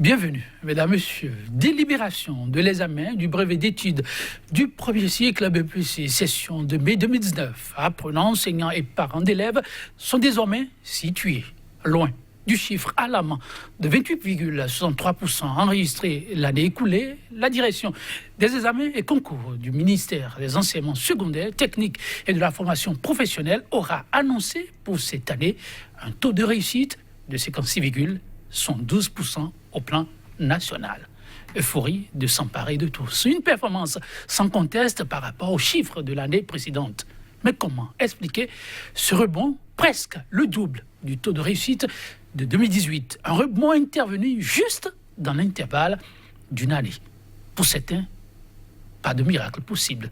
Bienvenue, mesdames, messieurs. Délibération de l'examen du brevet d'études du premier cycle BPC, session de mai 2019. Apprenants, enseignants et parents d'élèves sont désormais situés loin du chiffre alarmant de 28,63% enregistré l'année écoulée. La direction des examens et concours du ministère des enseignements secondaires, techniques et de la formation professionnelle aura annoncé pour cette année un taux de réussite de 56,12% au plan national. Euphorie de s'emparer de tous. Une performance sans conteste par rapport aux chiffres de l'année précédente. Mais comment expliquer ce rebond presque le double du taux de réussite de 2018? Un rebond intervenu juste dans l'intervalle d'une année. Pour certains, pas de miracle possible.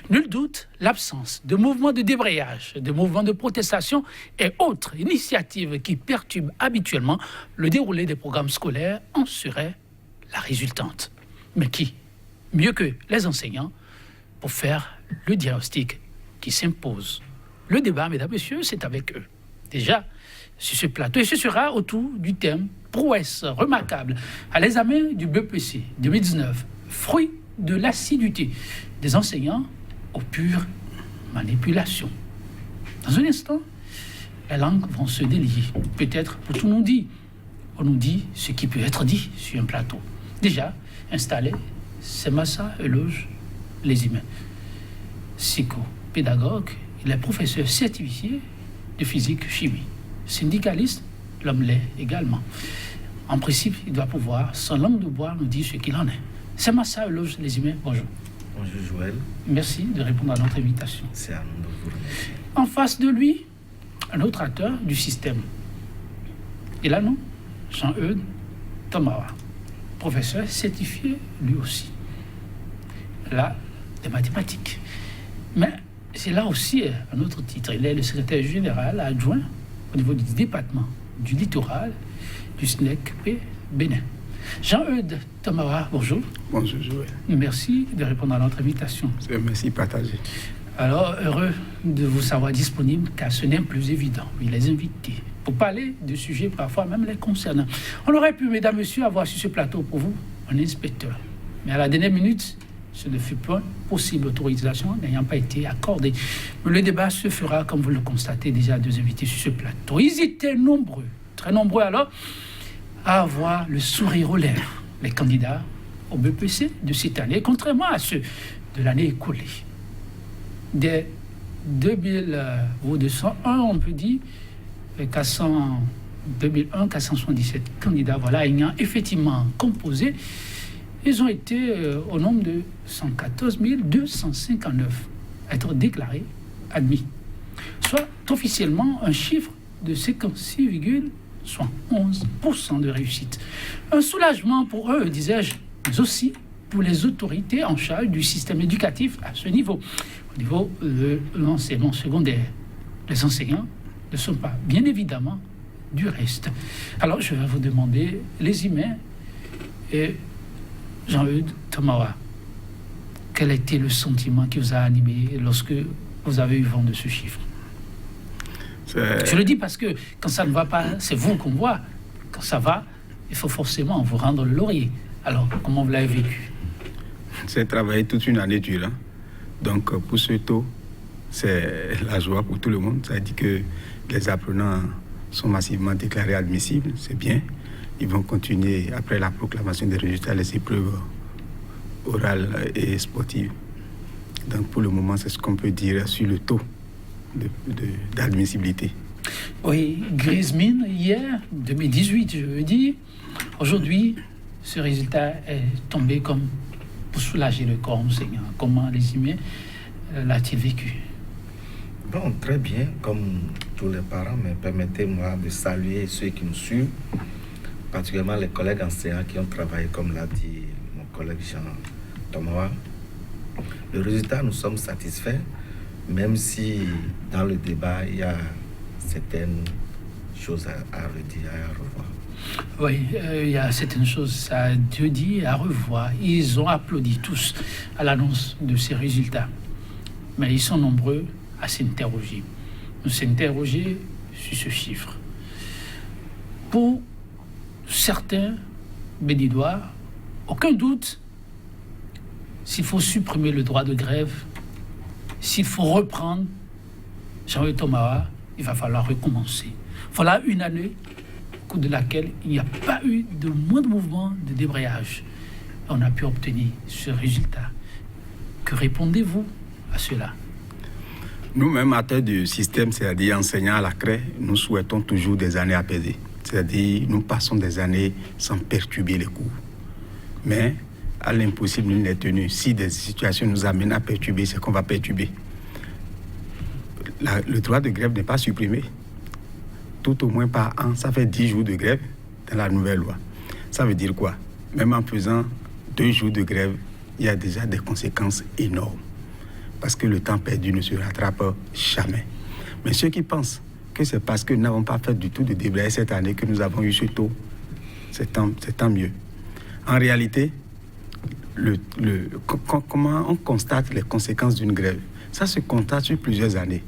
Nul doute, l'absence de mouvements de débrayage, de mouvements de protestation et autres initiatives qui perturbent habituellement le déroulé des programmes scolaires en serait la résultante. Mais qui, mieux que les enseignants, pour faire le diagnostic qui s'impose? Le débat, mesdames et messieurs, c'est avec eux. Déjà, sur ce plateau, et ce sera autour du thème prouesse remarquable à l'examen du BPC 2019, fruit de l'assiduité des enseignants aux pures manipulations. Dans un instant, les langues vont se délier. Peut-être pour tout nous dire. On nous dit ce qui peut être dit sur un plateau. Déjà installé, c'est Massa Eloge les humains. Psychopédagogue, il est professeur certifié de physique-chimie. Syndicaliste, l'homme l'est également. En principe, il doit pouvoir, sans langue de bois, nous dire ce qu'il en est. C'est Massa Eloge les humains. Bonjour. Bonjour Joël. Merci de répondre à notre invitation. C'est à nous de vous remercier. En face de lui, un autre acteur du système. Et là, non, Jean-Eudes Tomawa, professeur certifié lui aussi. Là, des mathématiques. Mais c'est là aussi un autre titre. Il est le secrétaire général adjoint au niveau du département du littoral du SNEC-P Bénin. Jean-Eudes Tomawa, bonjour. Bonjour Joël. Merci de répondre à notre invitation. C'est un merci partagé. Alors, heureux de vous savoir disponible, car ce n'est plus évident. Oui, les invités, pour parler de sujets parfois même les concernant. On aurait pu, mesdames, messieurs, avoir sur ce plateau pour vous un inspecteur. Mais à la dernière minute, ce ne fut pas possible, l'autorisation n'ayant pas été accordée. Mais le débat se fera, comme vous le constatez déjà, deux invités sur ce plateau. Ils étaient nombreux, très nombreux alors, à avoir le sourire aux lèvres, les candidats au BPC de cette année, contrairement à ceux de l'année écoulée. Des 2201, on peut dire, 477 candidats, voilà, ayant effectivement composé, ils ont été au nombre de 114 259 à être déclarés admis, soit officiellement un chiffre de 56,11% de réussite. Un soulagement pour eux, disais-je, mais aussi pour les autorités en charge du système éducatif à ce niveau, au niveau de l'enseignement secondaire. Les enseignants ne sont pas, bien évidemment, du reste. Alors, je vais vous demander, les humains, et Jean-Eudes Tomawa, quel a été le sentiment qui vous a animé lorsque vous avez eu vent de ce chiffre? Je le dis parce que quand ça ne va pas, c'est vous qu'on voit. Quand ça va, il faut forcément vous rendre le laurier. Alors, comment vous l'avez vécu? C'est travaillé toute une année dure. Hein? Donc, pour ce taux, c'est la joie pour tout le monde. Ça dit que les apprenants sont massivement déclarés admissibles. C'est bien. Ils vont continuer, après la proclamation des résultats, les épreuves orales et sportives. Donc, pour le moment, c'est ce qu'on peut dire sur le taux d'admissibilité. Oui, grise mine, hier, 2018, je veux dire. Aujourd'hui, ce résultat est tombé comme pour soulager le corps enseignant. Comment les humains l'a-t-il vécu? Bon, très bien, comme tous les parents, mais permettez-moi de saluer ceux qui nous suivent, particulièrement les collègues enseignants qui ont travaillé, comme l'a dit mon collègue Jean Tomawa. Le résultat, nous sommes satisfaits, même si dans le débat, il y a certaines choses à redire et à revoir. Oui, il y a certaines choses à dire et à revoir. Ils ont applaudi tous à l'annonce de ces résultats. Mais ils sont nombreux à s'interroger. Nous s'interroger sur ce chiffre. Pour certains, béninois, aucun doute, s'il faut supprimer le droit de grève, s'il faut reprendre Jean-Louis Tomawa, il va falloir recommencer. Voilà une année au cours de laquelle il n'y a pas eu de moindre mouvement de débrayage. On a pu obtenir ce résultat. Que répondez-vous à cela? Nous-mêmes, acteurs du système, c'est-à-dire enseignants à la CRE, nous souhaitons toujours des années apaisées. C'est-à-dire, nous passons des années sans perturber les cours. Mais, à l'impossible, nul n'est tenu. Si des situations nous amènent à perturber, c'est qu'on va perturber. Le droit de grève n'est pas supprimé. Tout au moins par an, ça fait 10 jours de grève dans la nouvelle loi. Ça veut dire quoi? Même en faisant 2 jours de grève, il y a déjà des conséquences énormes. Parce que le temps perdu ne se rattrape jamais. Mais ceux qui pensent que c'est parce que nous n'avons pas fait du tout de débrayage cette année que nous avons eu ce taux, c'est tant mieux. En réalité, comment on constate les conséquences d'une grève? Ça se constate sur plusieurs années.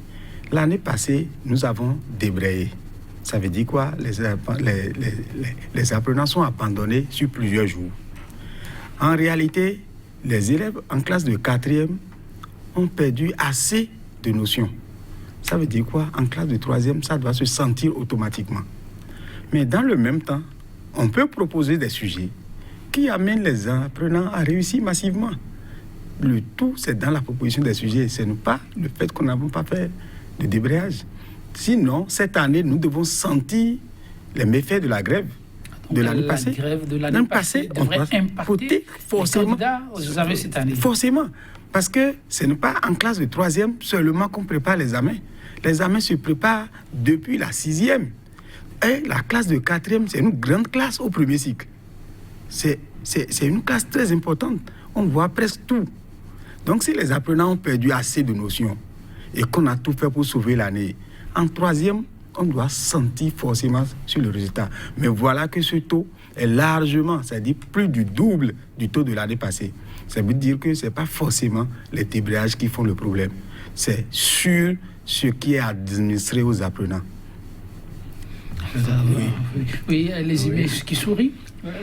L'année passée, nous avons débrayé. Ça veut dire quoi? Les apprenants sont abandonnés sur plusieurs jours. En réalité, les élèves en classe de 4e ont perdu assez de notions. Ça veut dire quoi? En classe de 3e, ça doit se sentir automatiquement. Mais dans le même temps, on peut proposer des sujets qui amènent les apprenants à réussir massivement. Le tout, c'est dans la proposition des sujets. Ce n'est pas le fait qu'on n'a pas fait de débrayage. Sinon, cette année, nous devons sentir les méfaits de la grève de l'année passée. La grève de l'année passée devrait impacter forcément les candidats aux examens cette année. Forcément. Parce que ce n'est pas en classe de 3e seulement qu'on prépare les examens. Les examens se préparent depuis la 6e. Et la classe de 4e, c'est une grande classe au premier cycle. C'est une classe très importante. On voit presque tout. Donc, si les apprenants ont perdu assez de notions et qu'on a tout fait pour sauver l'année, en 3e, on doit sentir forcément sur le résultat. Mais voilà que ce taux est largement, c'est-à-dire plus du double du taux de l'année passée. Ça veut dire que ce n'est pas forcément les débrayages qui font le problème. C'est sur ce qui est administré aux apprenants. Oui, les images qui sourient.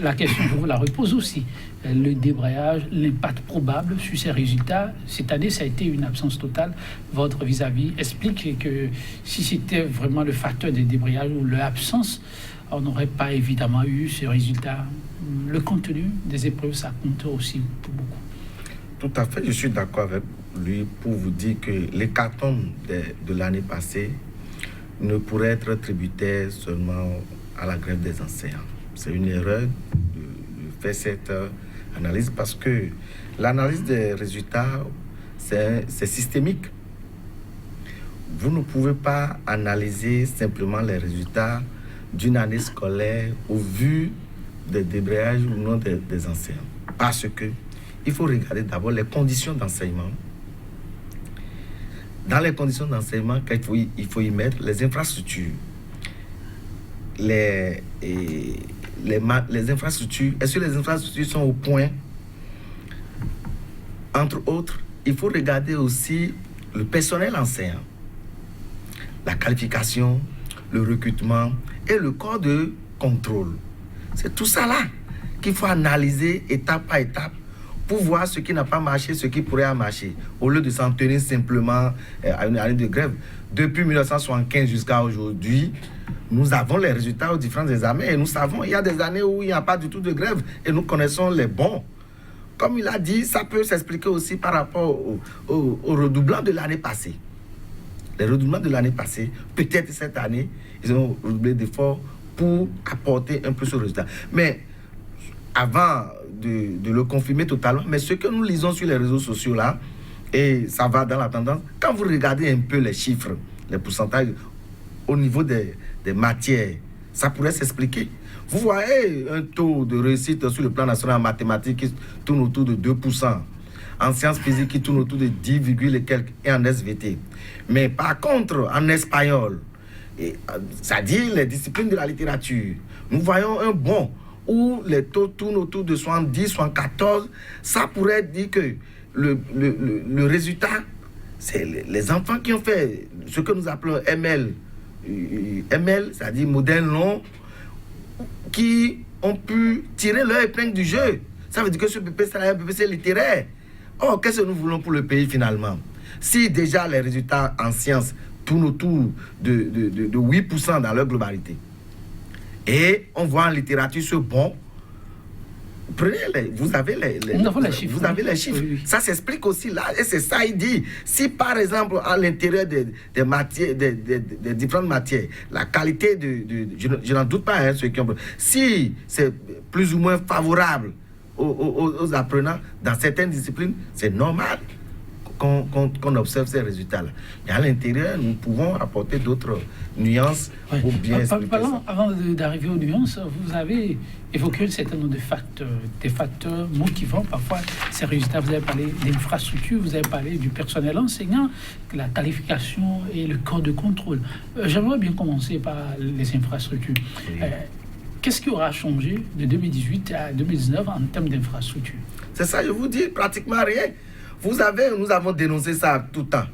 La question, je vous la repose aussi. Le débrayage, l'impact probable sur ces résultats. Cette année, ça a été une absence totale. Votre vis-à-vis explique que si c'était vraiment le facteur de débrayage ou l'absence, on n'aurait pas évidemment eu ce résultat. Le contenu des épreuves, ça compte aussi pour beaucoup. Tout à fait, je suis d'accord avec lui pour vous dire que l'hécatombe de l'année passée ne pourrait être tributaire seulement à la grève des enseignants. C'est une erreur de faire cette analyse parce que l'analyse des résultats, c'est systémique. Vous ne pouvez pas analyser simplement les résultats d'une année scolaire au vu des débrayages ou non des enseignants. Parce que il faut regarder d'abord les conditions d'enseignement. Dans les conditions d'enseignement, il faut y mettre les infrastructures. Les infrastructures, est-ce que les infrastructures sont au point? Entre autres, il faut regarder aussi le personnel enseignant, la qualification, le recrutement et le corps de contrôle. C'est tout ça là qu'il faut analyser étape par étape pour voir ce qui n'a pas marché, ce qui pourrait marcher, au lieu de s'en tenir simplement à une année de grève. Depuis 1975 jusqu'à aujourd'hui, nous avons les résultats aux différents examens et nous savons qu'il y a des années où il n'y a pas du tout de grève et nous connaissons les bons. Comme il a dit, ça peut s'expliquer aussi par rapport au redoublant de l'année passée. Les redoublants de l'année passée, peut-être cette année, ils ont redoublé d'efforts pour apporter un peu ce résultat. Mais avant de le confirmer totalement, mais ce que nous lisons sur les réseaux sociaux là, et ça va dans la tendance, quand vous regardez un peu les chiffres, les pourcentages au niveau des matières, ça pourrait s'expliquer. Vous voyez un taux de réussite sur le plan national en mathématiques qui tourne autour de 2%, en sciences physiques qui tourne autour de 10, et quelques, et en SVT. Mais par contre, en espagnol, c'est-à-dire les disciplines de la littérature, nous voyons un bond où les taux tournent autour de 70, 74, ça pourrait dire que le résultat, c'est les enfants qui ont fait ce que nous appelons ML, c'est-à-dire modèle long, qui ont pu tirer leur épingle du jeu. Ça veut dire que ce BPC est un BPC littéraire. Or, qu'est-ce que nous voulons pour le pays finalement? Si déjà les résultats en sciences tournent autour de 8% dans leur globalité, et on voit en littérature ce bon, prenez vous avez les chiffres. Vous avez les chiffres. Oui. Ça s'explique aussi là, et c'est ça il dit. Si par exemple à l'intérieur des matières, des différentes matières, la qualité je n'en doute pas, ceux qui ont, si c'est plus ou moins favorable aux apprenants dans certaines disciplines, c'est normal qu'on observe ces résultats-là. Mais à l'intérieur, nous pouvons apporter d'autres nuances pour bien expliquer ça. Avant d'arriver aux nuances, vous avez évoqué un certain nombre des facteurs motivants parfois ces résultats. Vous avez parlé d'infrastructures, vous avez parlé du personnel enseignant, la qualification et le corps de contrôle. J'aimerais bien commencer par les infrastructures. Oui. Qu'est-ce qui aura changé de 2018 à 2019 en termes d'infrastructures? C'est ça, je vous dis, pratiquement rien. Nous avons dénoncé ça tout le temps.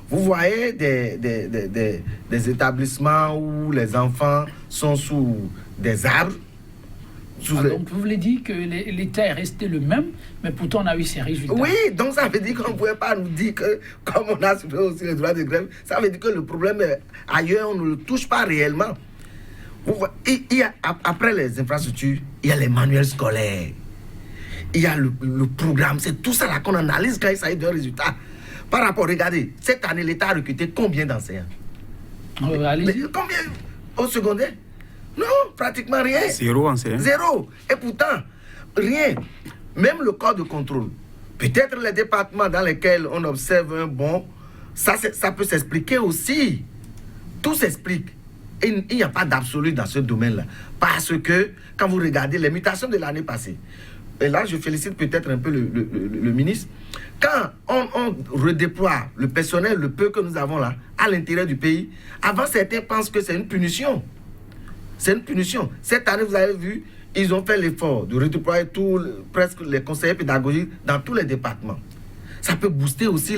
Vous voyez des établissements où les enfants sont sous des arbres. Donc vous voulez dire que l'État est resté le même, mais pourtant on a eu ces résultats. Oui, donc ça veut dire qu'on ne pouvait pas nous dire que, comme on a supprimé aussi les droits de grève, ça veut dire que le problème est ailleurs, on ne le touche pas réellement. Après les infrastructures, il y a les manuels scolaires. Il y a le programme, c'est tout ça là qu'on analyse quand il s'agit d'un résultat. Par rapport, regardez, cette année, l'État a recruté combien d'enseignants? Combien au secondaire? Non, pratiquement rien. 0 enseignants. 0. Et pourtant, rien. Même le corps de contrôle. Peut-être les départements dans lesquels on observe un bon, ça peut s'expliquer aussi. Tout s'explique. Et il n'y a pas d'absolu dans ce domaine-là. Parce que, quand vous regardez les mutations de l'année passée, et là, je félicite peut-être un peu le ministre. Quand on redéploie le personnel, le peu que nous avons là, à l'intérieur du pays, avant, certains pensent que c'est une punition. C'est une punition. Cette année, vous avez vu, ils ont fait l'effort de redéployer presque les conseillers pédagogiques dans tous les départements. Ça peut booster aussi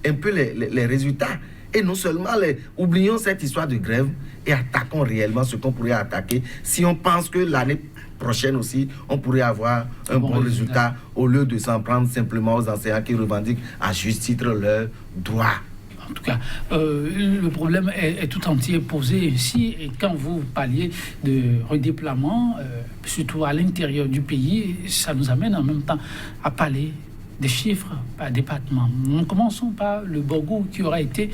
un peu les résultats. Et non seulement, oublions cette histoire de grève et attaquons réellement ce qu'on pourrait attaquer si on pense que l'année prochaine aussi, on pourrait avoir un bon résultat au lieu de s'en prendre simplement aux enseignants qui revendiquent à juste titre leurs droits. En tout cas, le problème est tout entier posé ici. Et quand vous parliez de redéploiement, surtout à l'intérieur du pays, ça nous amène en même temps à parler des chiffres par département. Nous commençons par le Borgou qui aura été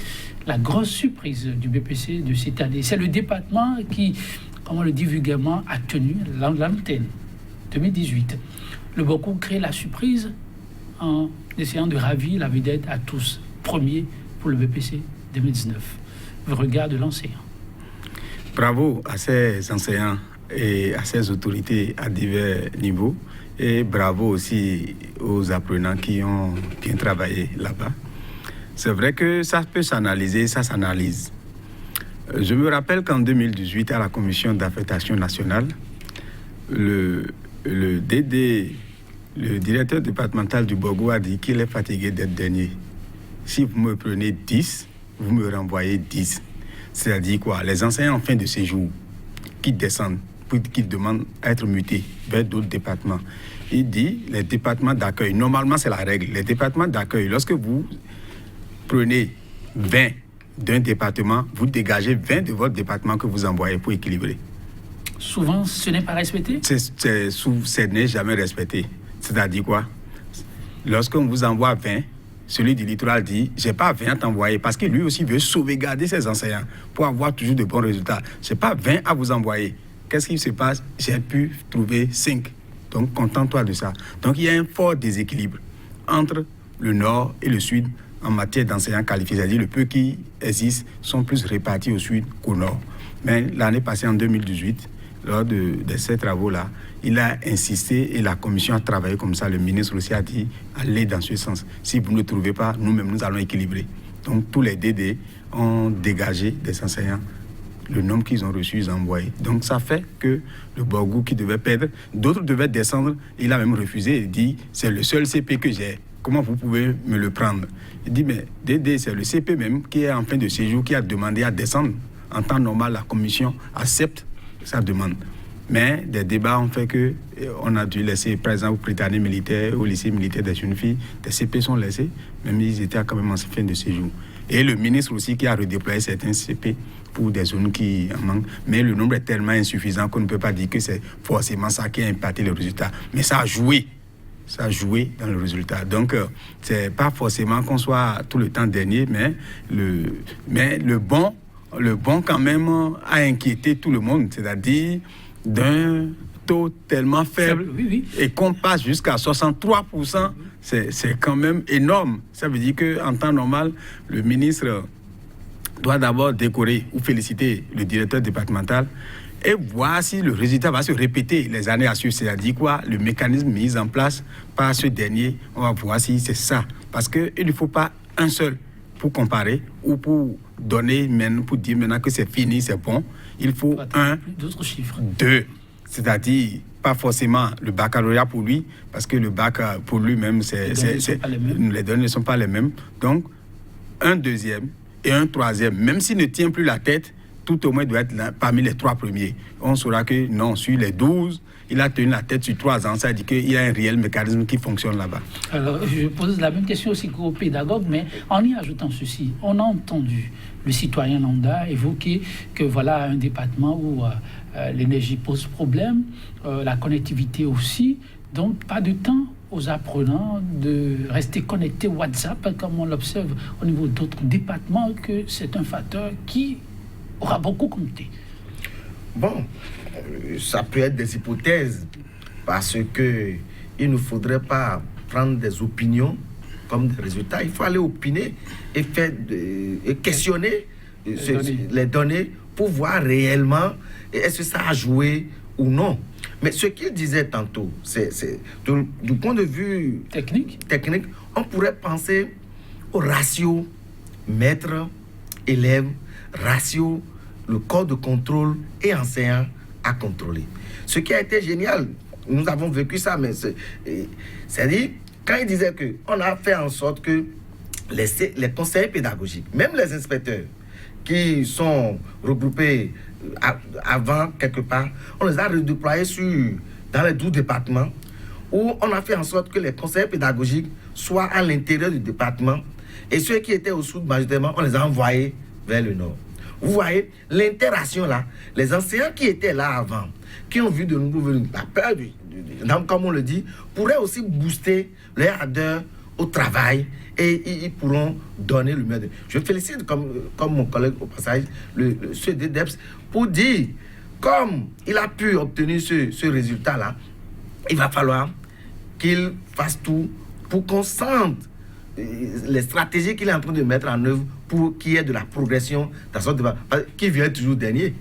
la grosse surprise du BPC de cette année. C'est le département qui, comme on le dit vulgairement, a tenu l'antenne 2018. Le Borgou crée la surprise en essayant de ravir la vedette à tous. Premier pour le BPC 2019. Le regard de l'enseignant. Bravo à ces enseignants et à ces autorités à divers niveaux. Et bravo aussi aux apprenants qui ont bien travaillé là-bas. C'est vrai que ça peut s'analyser, ça s'analyse. Je me rappelle qu'en 2018, à la commission d'affectation nationale, le DD, le directeur départemental du Borgou, a dit qu'il est fatigué d'être dernier. Si vous me prenez 10, vous me renvoyez 10. C'est-à-dire quoi? Les enseignants en fin de séjour qui descendent, qui demandent à être mutés vers d'autres départements. Il dit, les départements d'accueil, normalement c'est la règle, les départements d'accueil, lorsque vous prenez 20 d'un département, vous dégagez 20 de votre département que vous envoyez pour équilibrer. Souvent, ce n'est pas respecté? Ce n'est jamais respecté. C'est-à-dire quoi? Lorsqu'on vous envoie 20, celui du littoral dit, j'ai pas 20 à t'envoyer parce que lui aussi veut sauvegarder ses enseignants pour avoir toujours de bons résultats. J'ai pas 20 à vous envoyer. Qu'est-ce qui se passe? J'ai pu trouver 5. Donc, contente-toi de ça. Donc, il y a un fort déséquilibre entre le nord et le sud en matière d'enseignants qualifiés. C'est-à-dire, le peu qui existent sont plus répartis au sud qu'au nord. Mais l'année passée, en 2018, lors de ces travaux-là, il a insisté et la commission a travaillé comme ça. Le ministre aussi a dit, allez dans ce sens. Si vous ne trouvez pas, nous-mêmes, nous allons équilibrer. Donc, tous les DD ont dégagé des enseignants. Le nombre qu'ils ont reçu, ils ont envoyé. Donc, ça fait que le Borgou qui devait perdre, d'autres devaient descendre. Il a même refusé et dit, c'est le seul CP que j'ai. Comment vous pouvez me le prendre? Il dit, mais DD, c'est le CP même qui est en fin de séjour, qui a demandé à descendre. En temps normal, la commission accepte sa demande. Mais des débats ont fait qu'on a dû laisser, par exemple, au Britannique militaire, au lycée militaire des jeunes filles, des CP sont laissés, même ils étaient quand même en fin de séjour. Et le ministre aussi qui a redéployé certains CP pour des zones qui en manquent. Mais le nombre est tellement insuffisant qu'on ne peut pas dire que c'est forcément ça qui a impacté le résultat. Mais ça a joué. Ça a joué dans le résultat. Donc, c'est pas forcément qu'on soit tout le temps dernier, mais le bon quand même a inquiété tout le monde. C'est-à-dire d'un taux tellement faible et qu'on passe jusqu'à 63%, c'est quand même énorme. Ça veut dire qu'en temps normal, le ministre doit d'abord décorer ou féliciter le directeur départemental et voir si le résultat va se répéter les années à suivre. C'est-à-dire quoi? Le mécanisme mis en place par ce dernier, on va voir si c'est ça. Parce qu'il ne faut pas un seul pour comparer ou pour donner, pour dire maintenant que c'est fini, c'est bon. Il faut d'autres chiffres. 2. C'est-à-dire pas forcément le baccalauréat pour lui, parce que le bac pour lui-même, les données ne sont pas les mêmes. Donc, un deuxième et un troisième, même s'il ne tient plus la tête, tout au moins doit être là, parmi les 3 premiers. On saura que non, sur les 12, il a tenu la tête sur 3 ans. Ça veut dire qu'il y a un réel mécanisme qui fonctionne là-bas. Alors, je pose la même question aussi qu'aux pédagogues, mais en y ajoutant ceci, on a entendu le citoyen lambda évoquer que voilà un département où l'énergie pose problème, la connectivité aussi, donc pas de temps aux apprenants de rester connectés au WhatsApp, comme on l'observe au niveau d'autres départements, que c'est un facteur qui aura beaucoup compté. Bon, ça peut être des hypothèses, parce que il ne faudrait pas prendre des opinions comme des résultats. Il faut aller opiner et et questionner les données pour voir réellement est-ce que ça a joué ou non. Mais ce qu'il disait tantôt, c'est du point de vue technique, on pourrait penser au ratio maître-élève, ratio le corps de contrôle et enseignant à contrôler. Ce qui a été génial, nous avons vécu ça, mais c'est-à-dire, quand il disait qu'on a fait en sorte que les conseillers pédagogiques, même les inspecteurs qui sont regroupés avant quelque part, on les a redéployés dans les 12 départements, où on a fait en sorte que les conseillers pédagogiques soient à l'intérieur du département, et ceux qui étaient au sud majoritairement, on les a envoyés vers le nord. Vous voyez, l'interaction là, les enseignants qui étaient là avant, qui ont vu de nouveau venir, la peur comme on le dit, pourraient aussi booster leur ardeur au travail et ils pourront donner le meilleur. Je félicite, comme mon collègue au passage, ce DDEPS, pour dire, comme il a pu obtenir ce résultat-là, il va falloir qu'il fasse tout pour qu'on sente les stratégies qu'il est en train de mettre en œuvre pour qu'il y ait de la progression dans son débat, qui vient toujours dernier.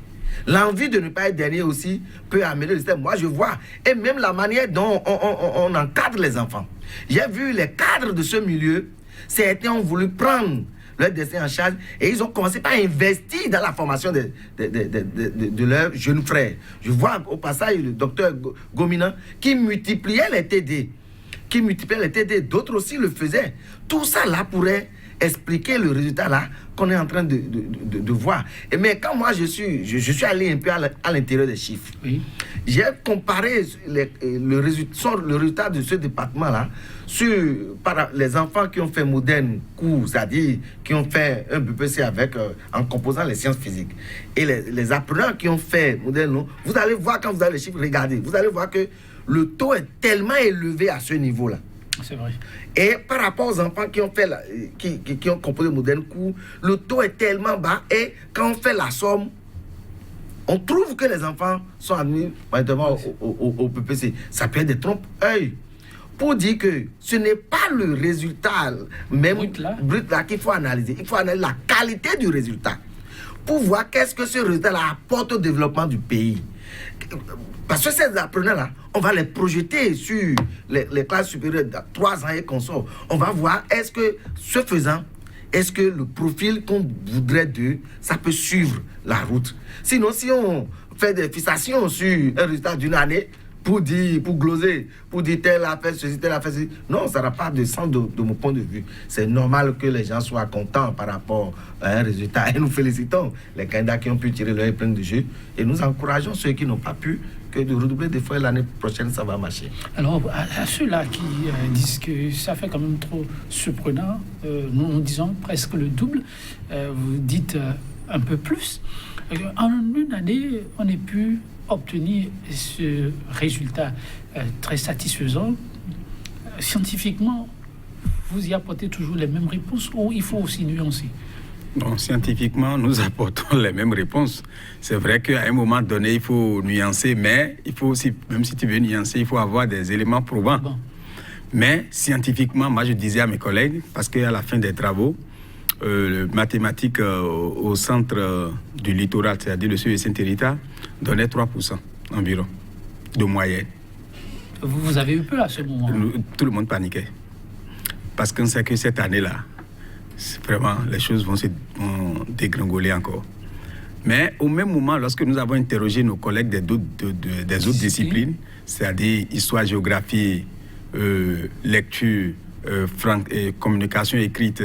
L'envie de ne pas être dernier aussi peut améliorer le système. Moi, je vois, et même la manière dont on encadre les enfants. J'ai vu les cadres de ce milieu, certains ont voulu prendre leur destin en charge et ils ont commencé par investir dans la formation de leurs jeunes frères. Je vois au passage le docteur Gomina qui multipliait les TD. D'autres aussi le faisaient. Tout ça là pourrait expliquer le résultat là qu'on est en train de voir. Mais quand moi je suis allé un peu à l'intérieur des chiffres, oui. J'ai comparé le résultat de ce département là par les enfants qui ont fait moderne cours, c'est-à-dire qui ont fait un BPC en composant les sciences physiques, et les apprenants qui ont fait moderne, vous allez voir quand vous avez les chiffres, regardez, vous allez voir que le taux est tellement élevé à ce niveau-là. C'est vrai. Et par rapport aux enfants qui ont fait qui ont composé moderne cours, le taux est tellement bas, et quand on fait la somme, on trouve que les enfants sont admis maintenant au PPC. Ça peut être des trompe-œil pour dire que ce n'est pas le résultat même brut là qu'il faut analyser. Il faut analyser la qualité du résultat pour voir qu'est-ce que ce résultat-là apporte au développement du pays. Parce que ces apprenants-là, on va les projeter sur les classes supérieures de 3 ans et consorts. On va voir, est-ce que, ce faisant, est-ce que le profil qu'on voudrait d'eux, ça peut suivre la route. Sinon, si on fait des fixations sur un résultat d'une année, pour gloser, pour dire tel a fait ceci, tel a fait ceci, non, ça n'a pas de sens de mon point de vue. C'est normal que les gens soient contents par rapport à un résultat. Et nous félicitons les candidats qui ont pu tirer leur épingle du jeu, et nous encourageons ceux qui n'ont pas pu que de redoubler d'efforts l'année prochaine, ça va marcher. Alors, à ceux-là qui disent que ça fait quand même trop surprenant, nous disons presque le double, vous dites un peu plus. En une année, on a pu obtenir ce résultat très satisfaisant. Scientifiquement, vous y apportez toujours les mêmes réponses ou il faut aussi nuancer? Bon, scientifiquement, nous apportons les mêmes réponses. C'est vrai qu'à un moment donné, il faut nuancer, mais il faut aussi, même si tu veux nuancer, il faut avoir des éléments probants. Bon. Mais scientifiquement, moi je disais à mes collègues, parce qu'à la fin des travaux, mathématiques au centre du littoral, c'est-à-dire le CEU Saint-Hérita, donnait 3% environ de moyenne. Vous avez eu peur à ce moment? Tout le monde paniquait. Parce qu'on sait que cette année-là, vraiment, les choses vont se dégringoler encore. Mais au même moment, lorsque nous avons interrogé nos collègues des autres disciplines, c'est-à-dire histoire, géographie, lecture, communication écrite,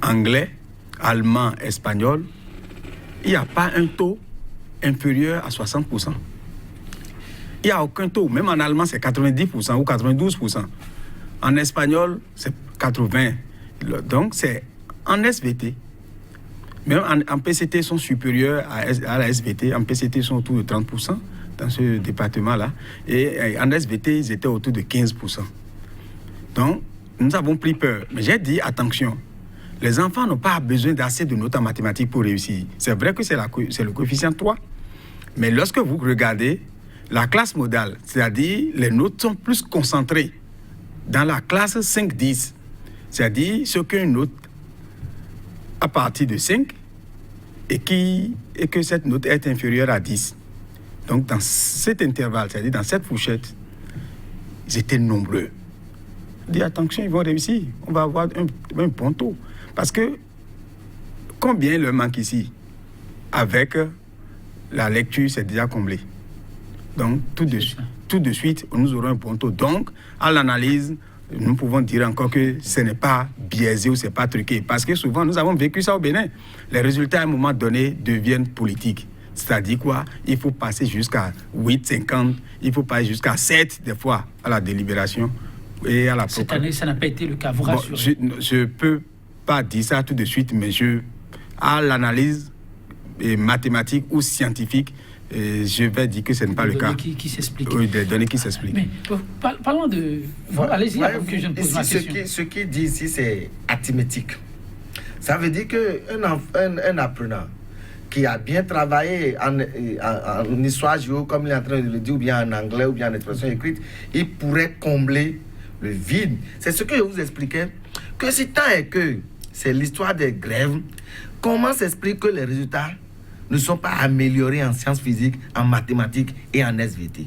anglais, allemand, espagnol, il n'y a pas un taux inférieur à 60%. Il n'y a aucun taux. Même en allemand, c'est 90% ou 92%. En espagnol, c'est 80%. Donc, c'est en SVT. Même en PCT, sont supérieurs à la SVT. En PCT, ils sont autour de 30% dans ce département-là. Et en SVT, ils étaient autour de 15%. Donc, nous avons pris peur. Mais j'ai dit, attention, les enfants n'ont pas besoin d'assez de notes en mathématiques pour réussir. C'est vrai que c'est le coefficient 3. Mais lorsque vous regardez la classe modale, c'est-à-dire les notes sont plus concentrées dans la classe 5-10. C'est-à-dire ce qu'une note à partir de 5 et que cette note est inférieure à 10. Donc dans cet intervalle, c'est-à-dire dans cette fourchette, ils étaient nombreux. Dis attention, ils vont réussir. On va avoir un bon taux. Parce que combien leur manque ici? Avec la lecture, c'est déjà comblé. Donc tout de suite, nous aurons un bon taux. Donc, à l'analyse, nous pouvons dire encore que ce n'est pas biaisé ou ce n'est pas truqué. Parce que souvent, nous avons vécu ça au Bénin. Les résultats, à un moment donné, deviennent politiques. C'est-à-dire quoi? Il faut passer jusqu'à 8,50, il faut passer jusqu'à 7 des fois à la délibération. Et à la Cette année, ça n'a pas été le cas, vous rassurez. Je ne peux pas dire ça tout de suite, mais à l'analyse mathématique ou scientifique, je vais dire que ce n'est pas le cas. Qui s'expliquent. Oui, des données qui s'expliquent. Mais parlons de... Allez-y, avant que je ne pose ma question. Ce qu'il dit ici, c'est arithmétique. Ça veut dire qu'un apprenant qui a bien travaillé en histoire géo, comme il est en train de le dire, ou bien en anglais, ou bien en expression écrite, il pourrait combler le vide. C'est ce que je vous expliquais, que si tant est que c'est l'histoire des grèves, comment s'explique que les résultats ne sont pas améliorés en sciences physiques, en mathématiques et en SVT?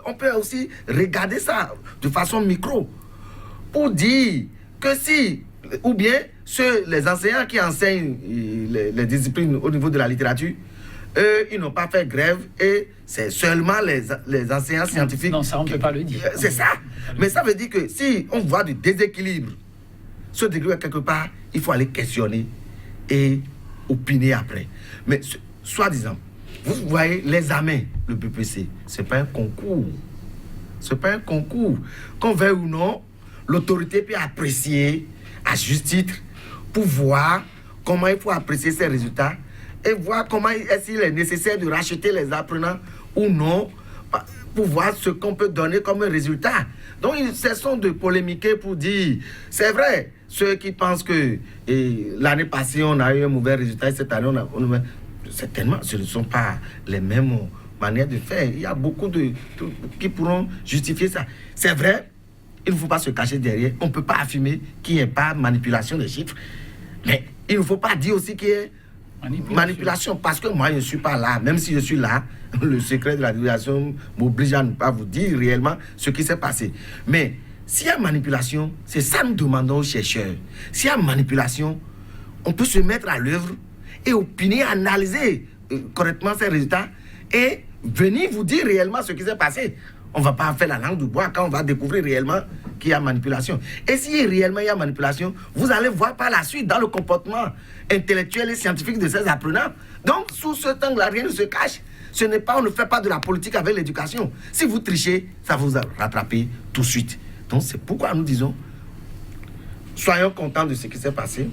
On peut aussi regarder ça de façon micro pour dire que si, ou bien les enseignants qui enseignent les disciplines au niveau de la littérature, eux, ils n'ont pas fait grève et c'est seulement les enseignants scientifiques. Non, ça on ne peut pas le dire. C'est ça. Mais ça veut dire que si on voit du déséquilibre, ce degré quelque part, il faut aller questionner et opiner après. Mais soi-disant, vous voyez, l'examen, le BPC, ce n'est pas un concours. Ce n'est pas un concours. Qu'on veuille ou non, l'autorité peut apprécier à juste titre pour voir comment il faut apprécier ces résultats et voir comment est-ce qu'il est nécessaire de racheter les apprenants ou non pour voir ce qu'on peut donner comme résultat. Donc, ils cessent de polémiquer pour dire, c'est vrai, ceux qui pensent que l'année passée, on a eu un mauvais résultat et cette année, certainement, ce ne sont pas les mêmes manières de faire. Il y a beaucoup qui pourront justifier ça. C'est vrai, il ne faut pas se cacher derrière. On ne peut pas affirmer qu'il n'y ait pas manipulation des chiffres. Mais il ne faut pas dire aussi qu'il y ait manipulation. Parce que moi, je ne suis pas là. Même si je suis là, le secret de la divulgation m'oblige à ne pas vous dire réellement ce qui s'est passé. Mais s'il y a manipulation, c'est ça que nous demandons aux chercheurs. S'il y a manipulation, on peut se mettre à l'œuvre et opiner, analyser correctement ces résultats et venir vous dire réellement ce qui s'est passé. On ne va pas faire la langue du bois quand on va découvrir réellement qu'il y a manipulation. Et si réellement il y a manipulation, vous allez voir par la suite dans le comportement intellectuel et scientifique de ces apprenants. Donc, sous ce angle-là, rien ne se cache. On ne fait pas de la politique avec l'éducation. Si vous trichez, ça vous rattrape tout de suite. Donc c'est pourquoi nous disons, soyons contents de ce qui s'est passé,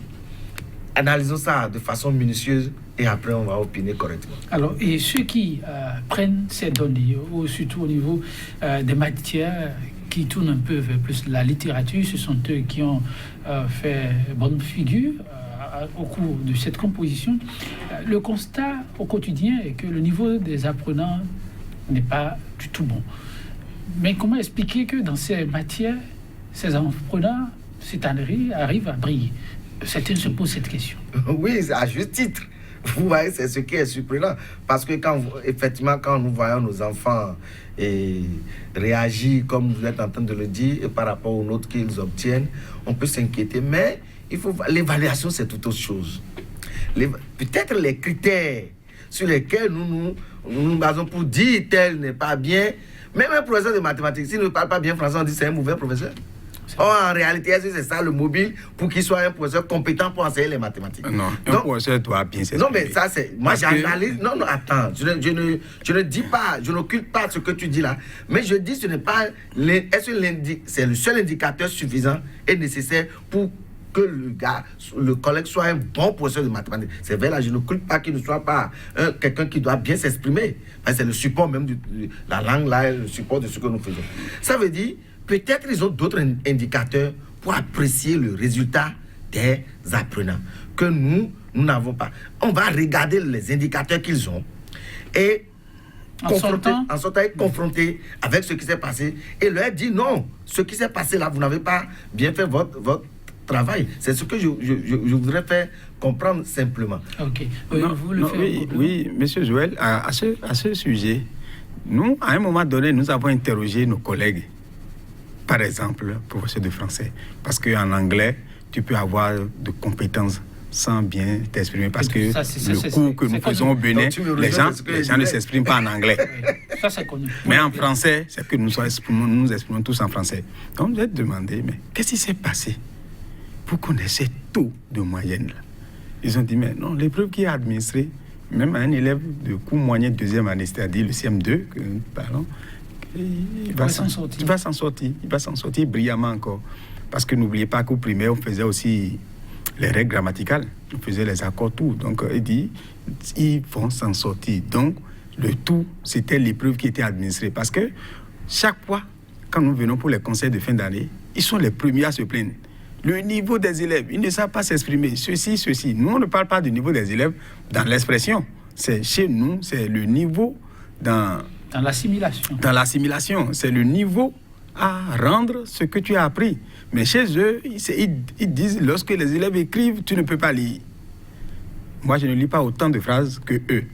analysons ça de façon minutieuse et après on va opiner correctement. Alors, et ceux qui prennent ces données, ou surtout au niveau des matières qui tournent un peu vers plus la littérature, ce sont eux qui ont fait bonne figure au cours de cette composition. Le constat au quotidien est que le niveau des apprenants n'est pas du tout bon. Mais comment expliquer que dans ces matières, ces apprenants, cette année, arrivent à briller? Certains se posent cette question. Oui, à juste titre. Vous voyez, c'est ce qui est surprenant. Parce que effectivement, quand nous voyons nos enfants réagir comme vous êtes en train de le dire, et par rapport aux notes qu'ils obtiennent, on peut s'inquiéter. Mais l'évaluation, c'est toute autre chose. Peut-être les critères sur lesquels nous nous basons pour dire tel n'est pas bien. Même un professeur de mathématiques, s'il ne parle pas bien français, on dit c'est un mauvais professeur. Or, en réalité, est-ce que c'est ça le mobile pour qu'il soit un professeur compétent pour enseigner les mathématiques? Non, un professeur doit bien s'exprimer. Non, mais ça, c'est... Moi, j'analyse... Non, attends. Je ne dis pas, je n'occulte pas ce que tu dis là. Mais je dis, ce n'est pas... Est-ce que c'est le seul indicateur suffisant et nécessaire pour que le collègue soit un bon professeur de mathématiques? C'est vrai, là, je n'occulte pas qu'il ne soit pas quelqu'un qui doit bien s'exprimer. C'est le support même de la langue là, le support de ce que nous faisons. Ça veut dire... Peut-être ils ont d'autres indicateurs pour apprécier le résultat des apprenants que nous n'avons pas. On va regarder les indicateurs qu'ils ont et confronter avec ce qui s'est passé et leur dire non, ce qui s'est passé là, vous n'avez pas bien fait votre travail. C'est ce que je voudrais faire comprendre simplement. Ok. Oui, monsieur Joël, à ce sujet, nous, à un moment donné, nous avons interrogé nos collègues. Par exemple, professeur de français. Parce qu'en anglais, tu peux avoir de compétences sans bien t'exprimer. Parce que le cours que nous faisons au Bénin, les gens ne s'expriment pas en anglais. Ça, c'est connu. Mais en français, c'est que nous nous exprimons tous en français. Donc, j'ai demandé, mais qu'est-ce qui s'est passé pour qu'on ait ce taux de moyenne là? Ils ont dit, mais non, l'épreuve qui est administrée, même à un élève de cours moyen de deuxième année, c'est-à-dire le CM2, que nous parlons, il va s'en sortir brillamment encore. Parce que n'oubliez pas qu'au primaire, on faisait aussi les règles grammaticales, on faisait les accords, tout. Donc, il dit, ils vont s'en sortir. Donc, le tout, c'était l'épreuve qui était administrée. Parce que chaque fois, quand nous venons pour les conseils de fin d'année, ils sont les premiers à se plaindre. Le niveau des élèves, ils ne savent pas s'exprimer. Ceci. Nous, on ne parle pas du niveau des élèves dans l'expression. C'est chez nous, c'est le niveau dans l'assimilation. Dans l'assimilation, c'est le niveau à rendre ce que tu as appris. Mais chez eux, ils disent, lorsque les élèves écrivent, tu ne peux pas lire. Moi, je ne lis pas autant de phrases que eux.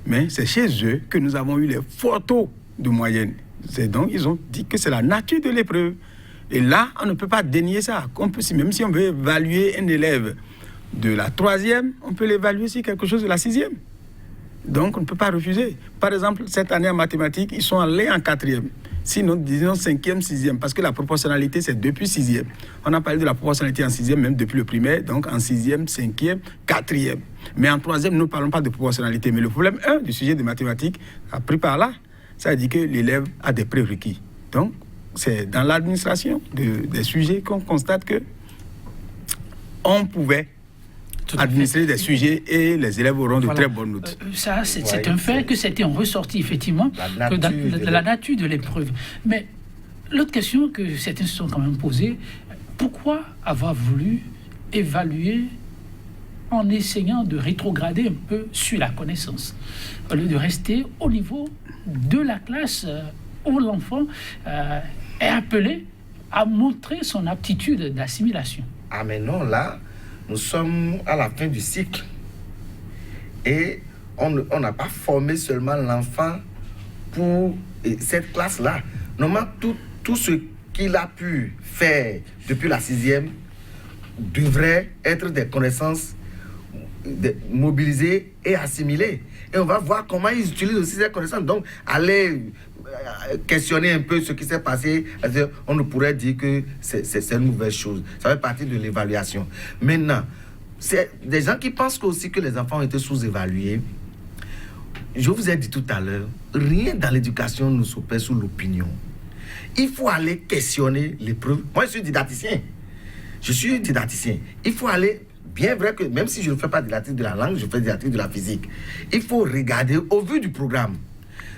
Mais c'est chez eux que nous avons eu les forts taux de moyenne. Donc, ils ont dit que c'est la nature de l'épreuve. Et là, on ne peut pas dénier ça. Même si on veut évaluer un élève de la 3e, on peut l'évaluer sur quelque chose de la 6e. Donc, on ne peut pas refuser. Par exemple, cette année en mathématiques, ils sont allés en 4e. Sinon, disons 5e, 6e, parce que la proportionnalité, c'est depuis 6e. On a parlé de la proportionnalité en 6e, même depuis le primaire, donc en 6e, 5e, 4e. Mais en 3e, nous ne parlons pas de proportionnalité. Mais le problème 1 du sujet de mathématiques, appris par là, ça dit que l'élève a des prérequis. Donc, c'est dans l'administration des sujets qu'on constate que on pouvait administrer des sujets et les élèves auront de très bonnes notes. Ça, c'est un fait que c'était ressorti effectivement de la nature de l'épreuve. Mais l'autre question que certains se sont quand même posées, pourquoi avoir voulu évaluer en essayant de rétrograder un peu sur la connaissance, au lieu de rester au niveau de la classe où l'enfant est appelé à montrer son aptitude d'assimilation? Ah mais non, là, nous sommes à la fin du cycle et on n'a pas formé seulement l'enfant pour cette classe-là. Normalement, tout ce qu'il a pu faire depuis la 6e devrait être des connaissances mobilisées et assimilées. Et on va voir comment ils utilisent aussi ces connaissances. Donc, aller questionner un peu ce qui s'est passé, on ne pourrait dire que c'est une mauvaise chose. Ça fait partie de l'évaluation. Maintenant, c'est des gens qui pensent aussi que les enfants ont été sous-évalués. je vous ai dit tout à l'heure, rien dans l'éducation ne s'opère sous l'opinion. Il faut aller questionner les preuves. Moi, je suis didacticien. Il faut aller, bien vrai que même si je ne fais pas didactique de la langue, je fais didactique de la physique. Il faut regarder au vu du programme,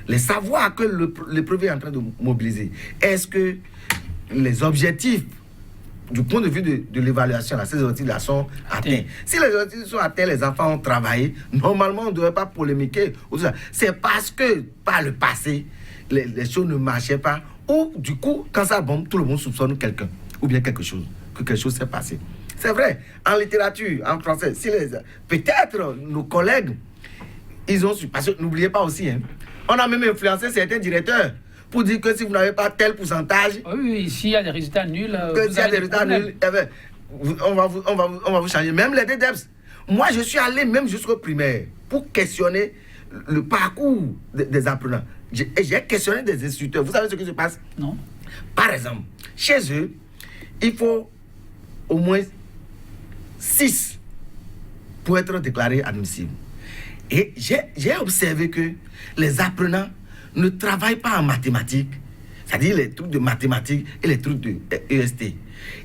les savoirs que l'épreuve est en train de mobiliser. Est-ce que les objectifs du point de vue de l'évaluation, ces objectifs-là sont atteints. Si les objectifs sont atteints, les enfants ont travaillé, normalement, on ne devrait pas polémiquer. C'est parce que, par le passé, les choses ne marchaient pas, ou du coup, quand ça bombe, tout le monde soupçonne quelqu'un, ou bien quelque chose, que quelque chose s'est passé. C'est vrai, en littérature, en français, peut-être nos collègues, ils ont su, parce que n'oubliez pas aussi, hein, on a même influencé certains directeurs, pour dire que si vous n'avez pas tel pourcentage... Oui, s'il y a des résultats nuls... s'il y a des résultats nuls, on va vous changer. Même les DDEPS. Moi, je suis allé même jusqu'au primaire pour questionner le parcours des apprenants. J'ai questionné des instituteurs. Vous savez ce qui se passe? Non. Par exemple, chez eux, il faut au moins 6 pour être déclaré admissible. Et j'ai observé que les apprenants ne travaillent pas en mathématiques, c'est-à-dire les trucs de mathématiques et les trucs de EST.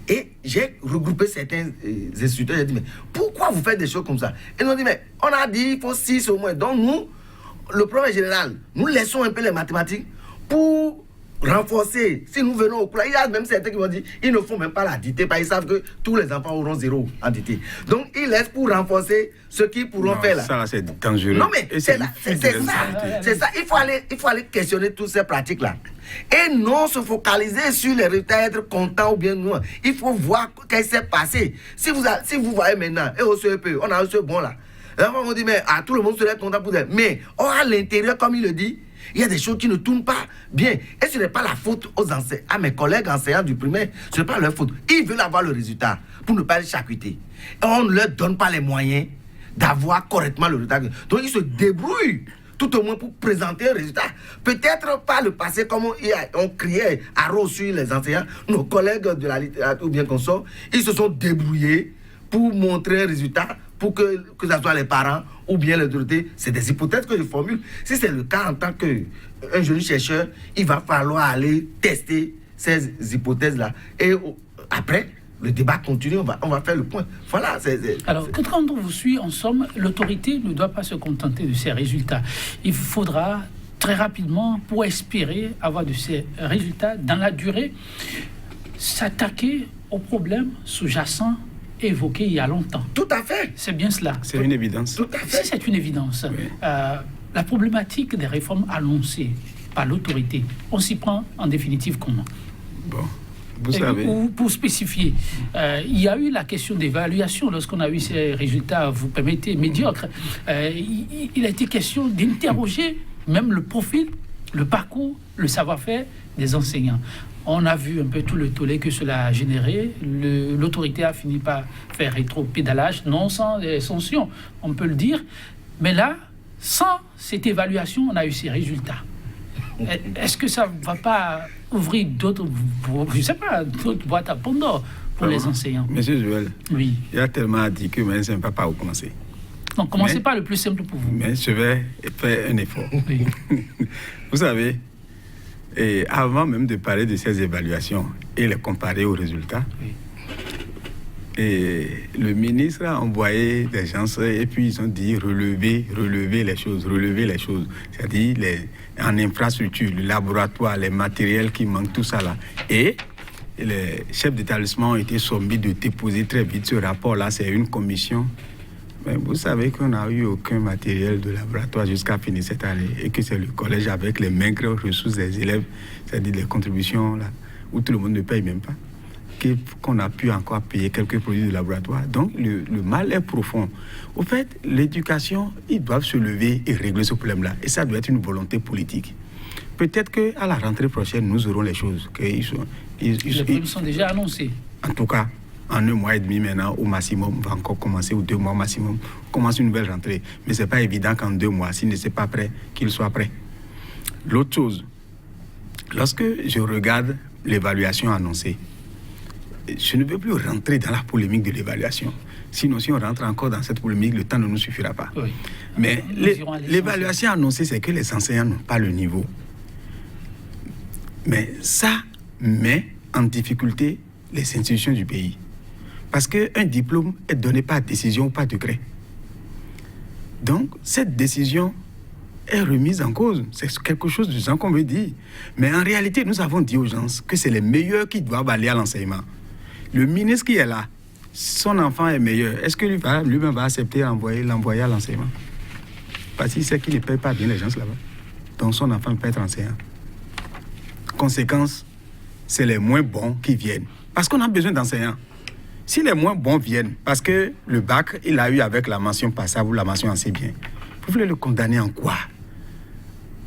Et j'ai regroupé certains instituteurs, j'ai dit, mais pourquoi vous faites des choses comme ça? Et ils m'ont dit, mais on a dit il faut 6 au moins. Donc nous, le problème général, nous laissons un peu les mathématiques pour renforcer. Si nous venons au cours, il y a même certains qui vont dire, ils ne font même pas la dictée, parce qu'ils savent que tous les enfants auront 0 en dictée. Donc ils laissent pour renforcer ce qu'ils pourront faire là. Ça, c'est dangereux. Non, mais c'est ça. Il faut aller questionner toutes ces pratiques-là. Et non se focaliser sur les résultats, être content ou bien non. Il faut voir ce qui s'est passé. Si vous voyez maintenant, et au CEP, on a ce bon là. Les enfants vont dire, mais tout le monde serait content pour eux. Mais à l'intérieur, comme il le dit, il y a des choses qui ne tournent pas bien. Et ce n'est pas la faute aux enseignants, à mes collègues enseignants du primaire. Ce n'est pas leur faute. Ils veulent avoir le résultat pour ne pas les charcuter. Et on ne leur donne pas les moyens d'avoir correctement le résultat. Donc ils se débrouillent tout au moins pour présenter un résultat. Peut-être pas le passé comme on criait à Rose sur les enseignants. Nos collègues de la littérature ou bien qu'on sort, ils se sont débrouillés pour montrer un résultat, pour que ce soit les parents ou bien les autorités. C'est des hypothèses que je formule. Si c'est le cas en tant qu'un jeune chercheur, il va falloir aller tester ces hypothèses-là. Et après, le débat continue, on va faire le point. Voilà. Alors, quand on vous suit, en somme, l'autorité ne doit pas se contenter de ces résultats. Il faudra très rapidement, pour espérer avoir de ces résultats dans la durée, s'attaquer aux problèmes sous-jacents évoqué il y a longtemps. Tout à fait. C'est bien cela. C'est une évidence. Tout à fait. C'est une évidence. Oui. La problématique des réformes annoncées par l'autorité, on s'y prend en définitive comment? Bon, vous savez... Ou pour spécifier, il y a eu la question d'évaluation lorsqu'on a eu ces résultats, vous permettez, médiocres. Il a été question d'interroger même le profil, le parcours, le savoir-faire des enseignants. On a vu un peu tout le tollé que cela a généré. L'autorité a fini par faire rétro-pédalage, non sans des sanctions, on peut le dire. Mais là, sans cette évaluation, on a eu ces résultats. Est-ce que ça ne va pas ouvrir d'autres, je sais pas, d'autres boîtes à Pandore pour les enseignants? Monsieur Joël, oui. Il y a tellement à dire que je ne sais pas par où commencer. Donc, commencez par le plus simple pour vous. Mais je vais faire un effort. Oui. Vous savez, et avant même de parler de ces évaluations et les comparer aux résultats, oui. Et le ministre a envoyé des gens et puis ils ont dit relever les choses. C'est-à-dire en infrastructure, le laboratoire, les matériels qui manquent, tout ça là. Et les chefs d'établissement ont été sommés de déposer très vite ce rapport-là. C'est une commission. Mais vous savez qu'on n'a eu aucun matériel de laboratoire jusqu'à finir cette année et que c'est le collège avec les maigres ressources des élèves, c'est-à-dire les contributions là, où tout le monde ne paye même pas, qu'on a pu encore payer quelques produits de laboratoire. Donc le mal est profond. Au fait, l'éducation, ils doivent se lever et régler ce problème-là. Et ça doit être une volonté politique. Peut-être qu'à la rentrée prochaine, nous aurons les choses. Les problèmes sont déjà annoncés. En tout cas, en 1 mois et demi maintenant, au maximum, on va encore commencer, ou 2 mois maximum, on commence une nouvelle rentrée. Mais ce n'est pas évident qu'en 2 mois, s'il ne s'est pas prêt, qu'il soit prêt. L'autre chose, lorsque je regarde l'évaluation annoncée, je ne veux plus rentrer dans la polémique de l'évaluation. Sinon, si on rentre encore dans cette polémique, le temps ne nous suffira pas. Oui. Mais l'évaluation annoncée, c'est que les enseignants n'ont pas le niveau. Mais ça met en difficulté les institutions du pays. Parce qu'un diplôme est donné par décision ou par décret. Donc, cette décision est remise en cause. C'est quelque chose de gens qu'on veut dire. Mais en réalité, nous avons dit aux gens que c'est les meilleurs qui doivent aller à l'enseignement. Le ministre qui est là, son enfant est meilleur. Est-ce que lui-même va accepter l'envoyer à l'enseignement? Parce qu'il sait qu'il ne paye pas bien les gens là-bas. Donc, son enfant peut être enseignant. Conséquence, c'est les moins bons qui viennent. Parce qu'on a besoin d'enseignants. Si les moins bons viennent, parce que le bac, il a eu avec la mention passable ou la mention assez bien, vous voulez le condamner en quoi?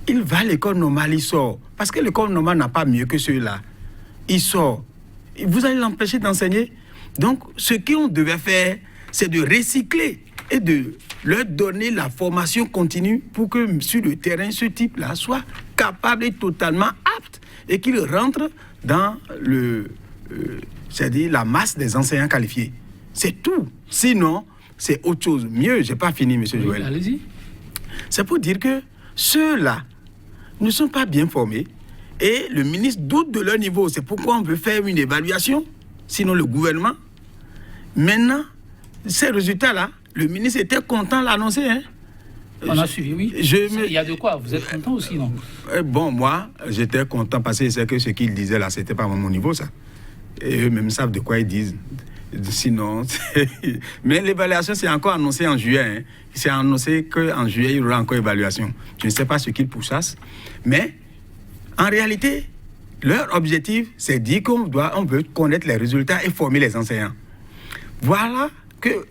Il va à l'école normale, il sort. Parce que l'école normale n'a pas mieux que ceux-là. Il sort. Vous allez l'empêcher d'enseigner? Donc, ce qu'on devait faire, c'est de recycler et de leur donner la formation continue pour que sur le terrain, ce type-là soit capable et totalement apte et qu'il rentre dans c'est-à-dire la masse des enseignants qualifiés. C'est tout. Sinon, c'est autre chose. Mieux, je n'ai pas fini, M. Joël. Allez-y. C'est pour dire que ceux-là ne sont pas bien formés et le ministre doute de leur niveau. C'est pourquoi on veut faire une évaluation. Sinon, le gouvernement. Maintenant, ces résultats-là, le ministre était content de l'annoncer. Hein? On a suivi, oui. Il y a de quoi. Vous êtes content aussi, non? Bon, moi, j'étais content parce que c'est que ce qu'ils disaient là, c'était pas à mon niveau, ça. Et eux-mêmes savent de quoi ils disent. Sinon, mais l'évaluation, c'est encore annoncé en juillet. Hein. C'est annoncé qu'en juillet, il y aura encore évaluation. Je ne sais pas ce qu'ils pourchassent. Mais, en réalité, leur objectif, c'est dire qu'on veut connaître les résultats et former les enseignants. Voilà que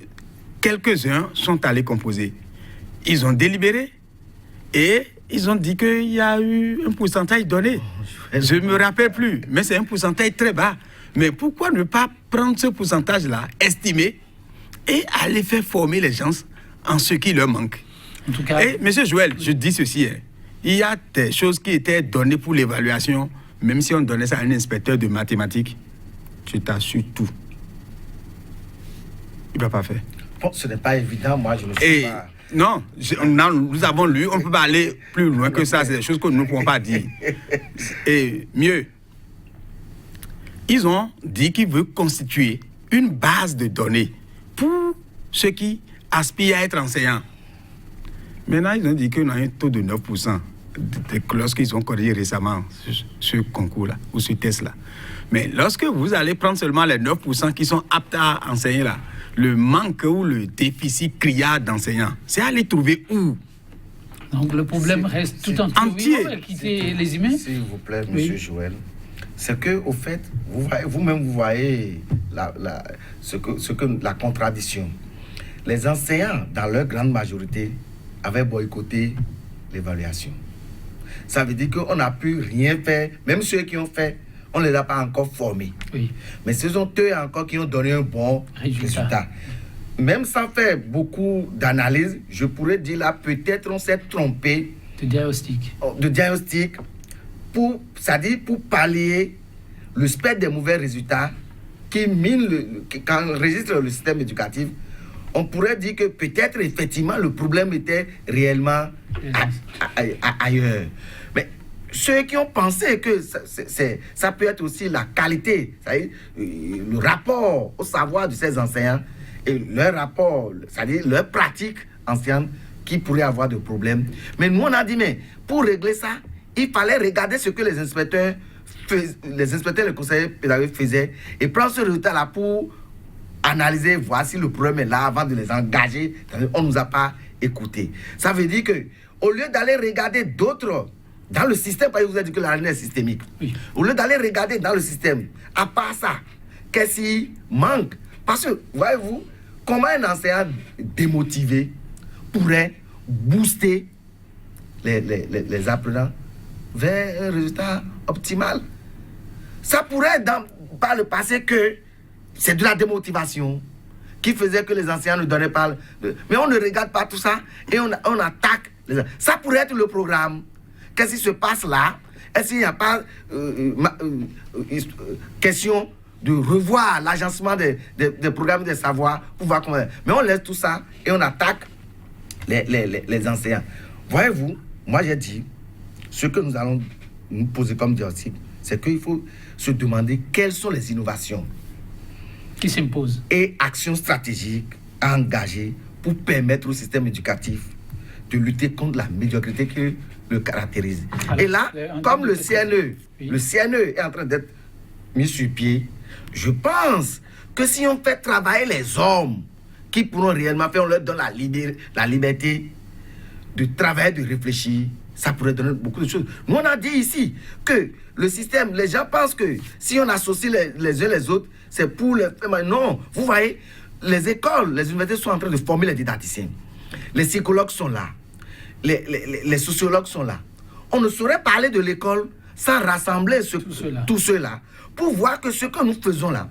quelques-uns sont allés composer. Ils ont délibéré et ils ont dit qu'il y a eu un pourcentage donné. Je ne me rappelle plus, mais c'est un pourcentage très bas. Mais pourquoi ne pas prendre ce pourcentage-là, estimé, et aller faire former les gens en ce qui leur manque? En tout cas... Et, M. Joël, je dis ceci, hein, il y a des choses qui étaient données pour l'évaluation, même si on donnait ça à un inspecteur de mathématiques, je t'assure tout. Il ne va pas faire. Bon, ce n'est pas évident, moi je ne sais pas... Non, nous avons lu, on ne peut pas aller plus loin que ça, c'est des choses que nous ne pouvons pas dire. Et mieux, ils ont dit qu'ils veulent constituer une base de données pour ceux qui aspirent à être enseignants. Maintenant, ils ont dit qu'on a un taux de 9% lorsqu'ils ont corrigé récemment ce concours-là, ou ce test-là. Mais lorsque vous allez prendre seulement les 9% qui sont aptes à enseigner là, le manque ou le déficit criard d'enseignants, c'est à les trouver où? Donc le problème reste tout entier. Quitter les humains. S'il vous plaît, M. Joël, c'est que, au fait, vous-même, vous voyez la contradiction. Les enseignants, dans leur grande majorité, avaient boycotté l'évaluation. Ça veut dire qu'on n'a pu rien faire, même ceux qui ont fait, on ne les a pas encore formés. Oui. Mais ce sont eux encore qui ont donné un bon résultat. Même sans faire beaucoup d'analyse, je pourrais dire là, peut-être on s'est trompé. De diagnostic. C'est-à-dire pour pallier le spectre des mauvais résultats qui mine quand on enregistre le système éducatif. On pourrait dire que peut-être effectivement le problème était réellement ailleurs. Mais ceux qui ont pensé que ça peut être aussi la qualité, c'est-à-dire le rapport au savoir de ces enseignants et leur rapport, c'est-à-dire leur pratique ancienne qui pourrait avoir de problèmes. Mais nous on a dit, mais pour régler ça, il fallait regarder ce que les inspecteurs, les conseillers pédagogiques faisaient et prendre ce résultat-là pour analyser, voir si le problème est là avant de les engager. On ne nous a pas écoutés. Ça veut dire que au lieu d'aller regarder d'autres dans le système, parce que vous avez dit que la ligne est systémique, oui. Au lieu d'aller regarder dans le système, à part ça, qu'est-ce qui manque? Parce que, voyez-vous, comment un enseignant démotivé pourrait booster les apprenants vers un résultat optimal? Ça pourrait être par le passé que c'est de la démotivation qui faisait que les enseignants ne donnaient pas... Mais on ne regarde pas tout ça et on attaque. Ça pourrait être le programme. Qu'est-ce qui se passe là? Est-ce qu'il n'y a pas question de revoir l'agencement des programmes des savoirs pour voir comment... Mais on laisse tout ça et on attaque les enseignants. Voyez-vous, moi j'ai dit, ce que nous allons nous poser comme diagnostic, c'est qu'il faut se demander quelles sont les innovations qui s'imposent et actions stratégiques à engager pour permettre au système éducatif de lutter contre la médiocrité qui le caractérise. Alors, et là, comme le CNE est en train d'être mis sur pied, je pense que si on fait travailler les hommes qui pourront réellement faire, on leur donne la liberté de travailler, de réfléchir, ça pourrait donner beaucoup de choses. Nous, on a dit ici que le système, les gens pensent que si on associe les uns les autres, c'est pour les... Non, vous voyez, les écoles, les universités sont en train de former les didacticiens. Les psychologues sont là. Les sociologues sont là. On ne saurait parler de l'école sans rassembler tout cela pour voir que ce que nous faisons là,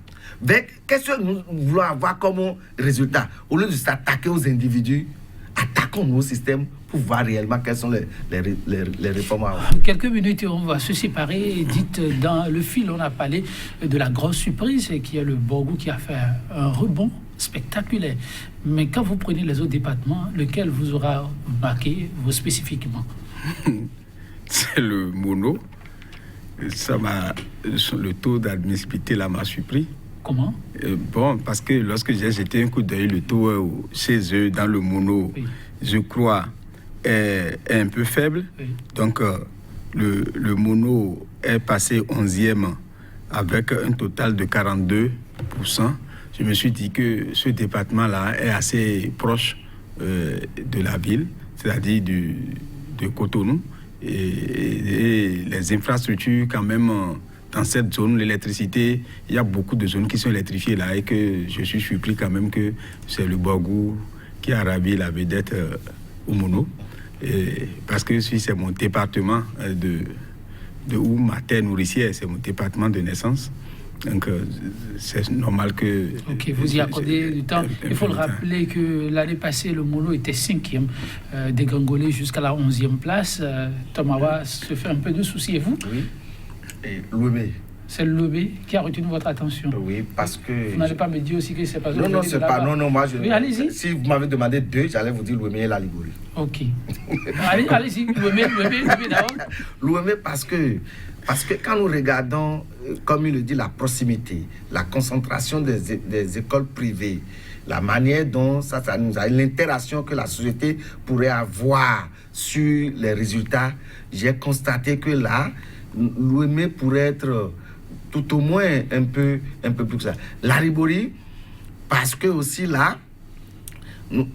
qu'est-ce que nous voulons avoir comme résultat. Au lieu de s'attaquer aux individus, attaquons nos systèmes pour voir réellement quelles sont les réformes à avoir. Quelques minutes et on va se séparer. Dites, dans le fil, on a parlé de la grosse surprise qui est le Borgou qui a fait un rebond spectaculaire. Mais quand vous prenez les autres départements, lequel vous aura marqué, vous spécifiquement? C'est le mono. Le taux d'admissibilité là m'a surpris. Comment? Bon, parce que lorsque j'ai jeté un coup d'œil, le taux chez eux dans le mono, oui, je crois, est un peu faible. Oui. Donc, le mono est passé 11e avec un total de 42%. Je me suis dit que ce département-là est assez proche de la ville, c'est-à-dire de Cotonou. Et les infrastructures, quand même, dans cette zone, l'électricité, il y a beaucoup de zones qui sont électrifiées là et que je suis surpris quand même que c'est le Borgou qui a ravi la vedette au mono. Parce que si c'est mon département de où ma terre nourricière, c'est mon département de naissance. Donc, c'est normal que... Ok, vous y accordez du temps. Il faut le rappeler que l'année passée, le mono était 5e, dégringolé jusqu'à la 11e place. Tomawa se fait un peu de soucis. Et vous? Oui. Et l'OME. C'est l'OME qui a retenu votre attention. Oui, parce que... Vous n'allez pas me dire aussi que c'est pas... Non, c'est pas... Non, moi, je... Oui, allez-y. Si vous m'avez demandé 2, j'allais vous dire l'OME et la Ligurie. Ok. Allez-y, l'OME d'abord. L'OME parce que quand nous regardons, comme il le dit, la proximité, la concentration des écoles privées, la manière dont ça nous a, l'interaction que la société pourrait avoir sur les résultats, j'ai constaté que là, l'OME pourrait être tout au moins un peu plus que ça. La Ribori, parce que aussi là,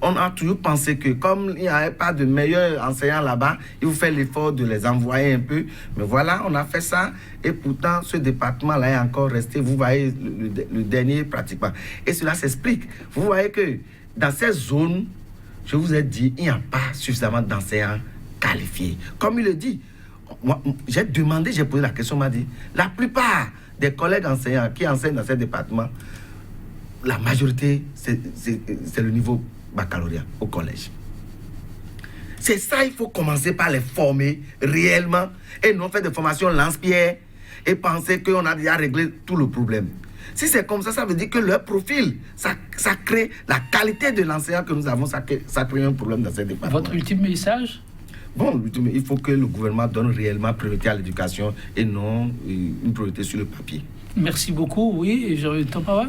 on a toujours pensé que comme il n'y avait pas de meilleurs enseignants là-bas, il faut faire l'effort de les envoyer un peu. Mais voilà, on a fait ça et pourtant ce département-là est encore resté, vous voyez, le dernier pratiquement. Et cela s'explique. Vous voyez que dans ces zones, je vous ai dit, il n'y a pas suffisamment d'enseignants qualifiés. Comme il le dit, moi, j'ai posé la question, on m'a dit, la plupart des collègues enseignants qui enseignent dans ces départements, la majorité, c'est le niveau baccalauréat au collège. C'est ça, il faut commencer par les former réellement et non faire des formations lance-pierre et penser qu'on a déjà réglé tout le problème. Si c'est comme ça, ça veut dire que leur profil, ça crée la qualité de l'enseignant que nous avons, ça crée un problème dans ces départements. Votre ultime message? Bon, il faut que le gouvernement donne réellement priorité à l'éducation et non une priorité sur le papier. Merci beaucoup, oui, Tomawa.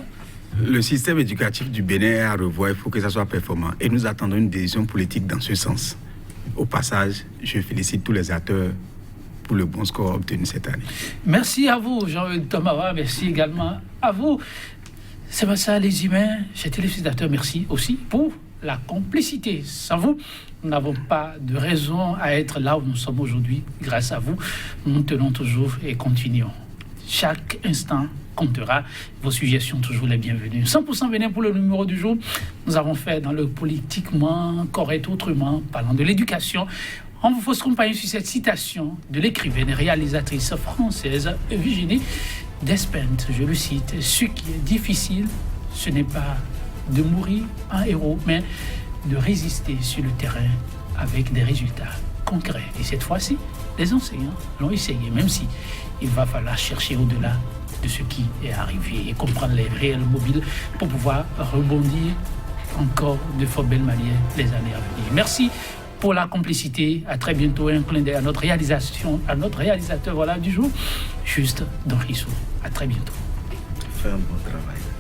Le système éducatif du Bénin est à revoir, il faut que ça soit performant. Et nous attendons une décision politique dans ce sens. Au passage, je félicite tous les acteurs pour le bon score obtenu cette année. Merci à vous, Jean-Eudes Tomawa. Merci également à vous. C'est ça, les humains. Chers téléspectateurs, merci aussi pour la complicité. Sans vous, nous n'avons pas de raison à être là où nous sommes aujourd'hui. Grâce à vous, nous tenons toujours et continuons. Chaque instant comptera. Vos suggestions toujours les bienvenues. 100% Bénin pour le numéro du jour. Nous avons fait dans le politiquement correct autrement, parlant de l'éducation. On vous faut compagnie sur cette citation de l'écrivaine et réalisatrice française Virginie Despentes. Je le cite: ce qui est difficile, ce n'est pas de mourir un héros, mais de résister sur le terrain avec des résultats concrets. Et cette fois-ci, les enseignants l'ont essayé, même si il va falloir chercher au-delà de ce qui est arrivé et comprendre les réels mobiles pour pouvoir rebondir encore de fort belle manière les années à venir. Merci pour la complicité. À très bientôt. Un clin d'œil à notre réalisateur du jour, Juste Don Rissou. À très bientôt. Fais un bon travail.